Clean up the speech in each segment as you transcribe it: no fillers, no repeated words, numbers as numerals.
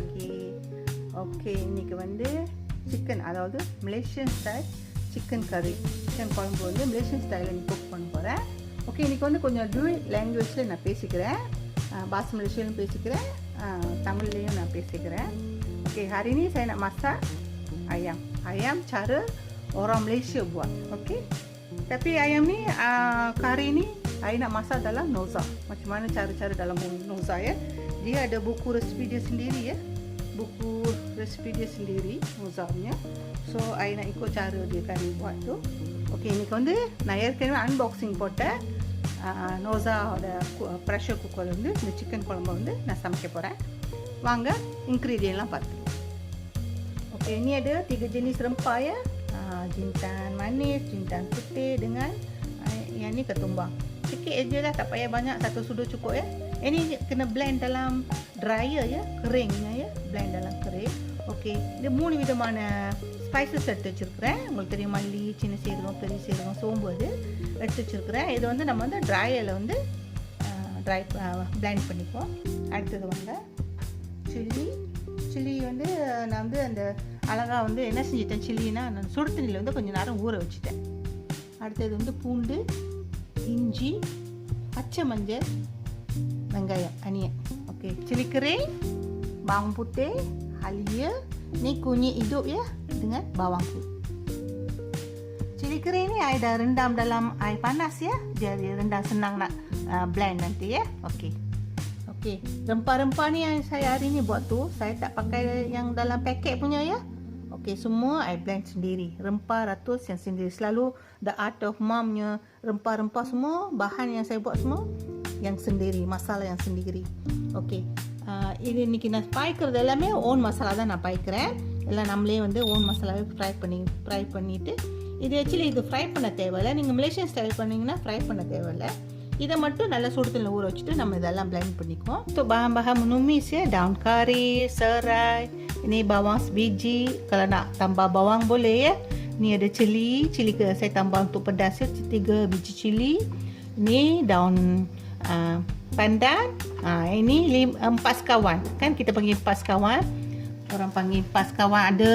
pagi. Okey, இன்னைக்கு வந்து chicken, அதாவது Malaysian style chicken curry. Chicken குழம்பு வந்து Malaysian style ni cook பண்ண போறேன். ஓகே, இன்னைக்கு வந்து கொஞ்சம் dual languageல நான் பேசிக்கிறேன். bahasa Malaysia பேசிக்கிறேன், தமிழ்லயும் நான் பேசிக்கிறேன். Okey, hari ni saya nak masak ayam. Ayam cara orang Malaysia buat. Okey. Tapi ayam ni kari ni saya nak masak dalam NOXXA. Macam mana cara-cara dalam NOXXA ya. Dia ada buku resipi dia sendiri ya. Buku resipi dia sendiri NOXXA punya. So saya nak ikut cara dia kari buat tu. Okey, இன்னைக்கு வந்து நான் ஏற்கனவே அன்பாக்சிங் போட்டேன் NOXXA pressure cooker வந்து இந்த சிக்கன் குழம்பு வந்து நான் சமைக்க போறேன். வாங்க இன்கிரிடியன்ட்லாம் பார்த்துக்கலாம். Okey, ini ada 3 jenis rempah ya. Jintan manis, jintan putih dengan yang ni ketumbang. Sikit aje lah, tak payah banyak, satu sudu cukup ya. Ini kena blend dalam dryer ya, keringnya ya, blend dalam kering. Okey, dia 3 விதமான ஸ்பைசஸ் எடுத்து வச்சிருக்கிறேன். உங்களுக்கு தெரியும், மல்லி, சின்ன சீரகம், பெரிய சீரகம், சோம்பு அது எடுத்து வச்சிருக்கிறேன். இது வந்து நம்ம வந்து ட்ரையரில் வந்து blend பண்ணிப்போம். அடுத்தது வந்து சில்லி வந்து நான் வந்து அந்த அழகாக வந்து என்ன செஞ்சிட்டேன், சில்லினா நான் சுடு தண்ணியில் வந்து கொஞ்சம் நேரம் ஊற வச்சுட்டேன். அடுத்தது வந்து பூண்டு, இஞ்சி, பச்சை மஞ்சள், வெங்காயம், onion. Okey, cili kering, bawang putih, halia, ni kunyit hidup ya, dengan bawang putih. Cili kering ni saya dah rendam dalam air panas ya, jadi rendam senang nak blend nanti ya. Okey. Okey, rempah-rempah ni yang saya hari ni buat tu, saya tak pakai yang dalam paket punya ya. Okey, semua I blend sendiri. Rempah ratus yang sendiri. Selalu the art of momnya, rempah-rempah semua, bahan yang saya buat semua yang sendiri, masalah yang sendiri. Okey. இது இன்னைக்கு நான் பாய்க்கிறது எல்லாமே ஓன் மசாலா தான் நான் பாய்க்கிறேன். எல்லாம் நம்மளே வந்து ஓன் மசாலாவே ஃப்ரை பண்ணிட்டு, இது ஆக்சுவலி இது ஃப்ரை பண்ண தேவையில்லை. நீங்கள் மலேசியன் ஸ்டைல் பண்ணிங்கன்னா ஃப்ரை பண்ண தேவையில்லை. இதை மட்டும் நல்லா சுடுதண்ணில் ஊற வச்சுட்டு நம்ம இதெல்லாம் blend பண்ணிக்குவோம். So bahan-bahan menumis ya, daun kari, serai, ini bawang sebiji, kalau nak tambah bawang boleh ya. Ni ada cili ke saya tambah untuk pedas ya, 3 biji cili. Ini daun pandan. Ini 4 sekawan. Kan kita panggil 4 sekawan. Orang panggil 4 sekawan. Ada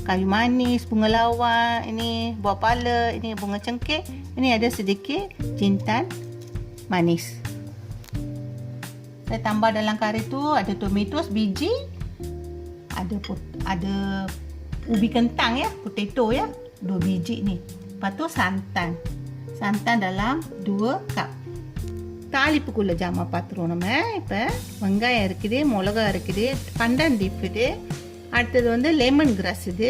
kayu manis, bunga lawang, ini buah pala, ini bunga cengkeh. Ini ada sedikit jintan manis. Saya tambah dalam kari tu ada tomato biji, ada ubi kentang ya, potato ya, 2 biji ni. Lepas tu santan dalam 2 cup. தாளிப்புக்குள்ள ஜாமான் பார்த்துருவோம் நம்ம. இப்போ வெங்காயம் இருக்குது, மிளகா இருக்குது, பண்டன் இருக்குது, அடுத்தது வந்து லெமன் கிராஸ், இது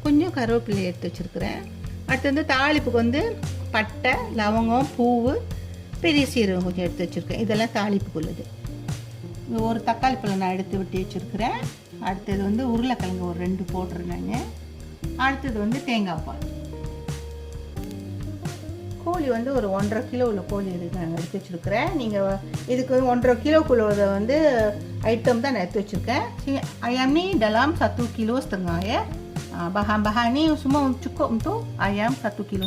கொஞ்சம் கருவேப்பிலை எடுத்து வச்சுருக்கிறேன். அடுத்தது வந்து தாளிப்புக்கு வந்து பட்டை, லவங்கம், பூவு, பெரிய சீரகம் கொஞ்சம் எடுத்து வச்சுருக்கேன். இதெல்லாம் தாளிப்புக்குள்ளது. ஒரு தக்காளி பழம் நான் எடுத்து விட்டு வச்சுருக்கிறேன். அடுத்தது வந்து உருளைக்கிழங்கு ஒரு 2 போட்டுறேன் நான். அடுத்தது வந்து தேங்காய் பால். கோழி வந்து ஒரு 1.5 கிலோ உள்ள கோழி நான் எடுத்து வச்சுருக்கிறேன். நீங்கள் இதுக்கு 1.5 கிலோக்குள்ள வந்து ஐட்டம் தான் நான் எடுத்து வச்சுருக்கேன். ayam ni dalam 1,5 kilo ya. Bahan-bahan ni semua cukup untuk ayam 1,5 kilo.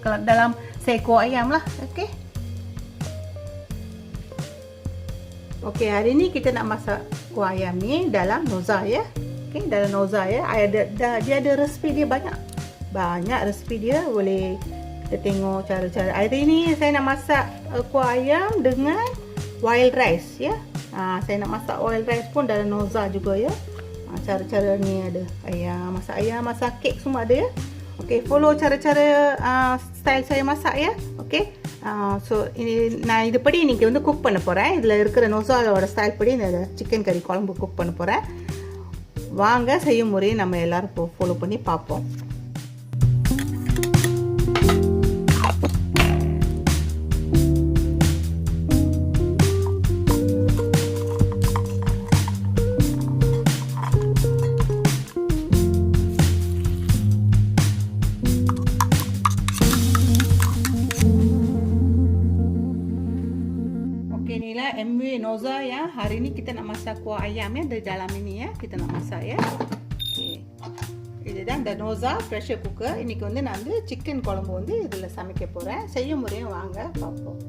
Kalau dalam seekor ayam lah. Okey. Okey, hari ni kita nak masak kuah ayam ni dalam NOXXA ya. Okey, dalam NOXXA ya. Dia ada resipi dia banyak resipi dia. Boleh kita tengok cara-cara. Hari ni saya nak masak kuah ayam dengan wild rice ya. Saya nak masak wild rice pun dalam NOXXA juga ya. Cara-cara ni ada ayam, masak kek semua ada ya. Okey, follow cara-cara style saya masak ya. Okey. So ini நான் இதுபடி இன்னைக்கு வந்து குக் பண்ண போறேன். இதுல இருக்கிற NOXXAவோட ஸ்டைல் படி இந்த சிக்கன் கறி குழம்பு குக் பண்ண போறேன். வாங்க செய்யும் முறையை நம்ம எல்லாரும் ஃபாலோ பண்ணி பார்ப்போம். MV NOXXA ya. Hari ini kita nak masak kuah ayam ya, dari dalam ini ya. Kita nak masak ya. Okey. இதுதான் இந்த NOXXA pressure cooker. இன்னைக்கு வந்து நான் வந்து சிக்கன் குழம்பு வந்து இதில் சமைக்க போகிறேன். செய்யும் முறையும் வாங்க பார்ப்போம்.